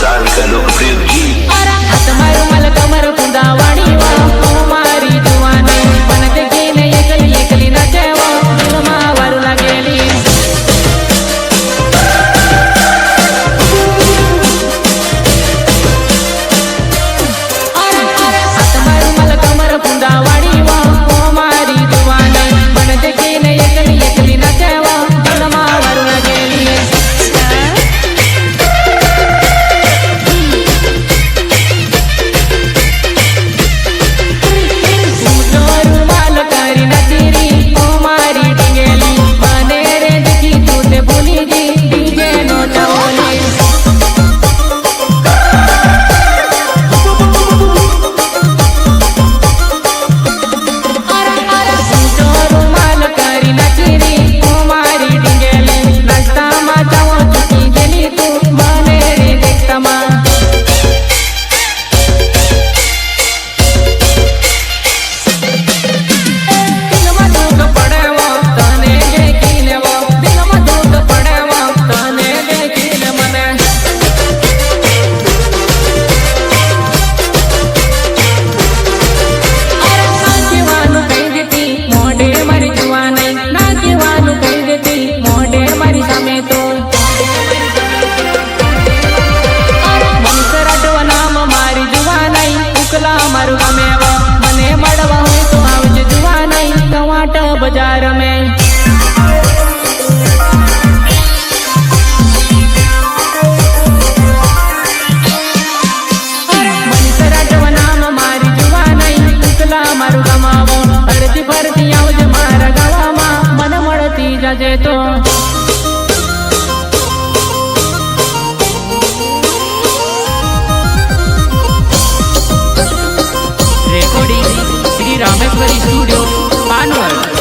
साल का लोकप्रिय गीत। तुम्हारू मल कमर कुंदावाणी वा मारी जुवाने मन देखीने एकली एकली नाचेवा तुमा वारू लागेली तुम्हारू मल कमर कुंदावाणी वा मारी जुवाने मन देखीने एकली एकली नाचेवा तुमा वारू लागेली बाजार में मनीषराजव नाम मारी जुवा नहीं उकला मारू गमावो अडती फरती आवज मारा गावामा मन मळती जाजे तो रेकॉर्डिंग श्री रामेश्वरी स्टुडिओ पानवड।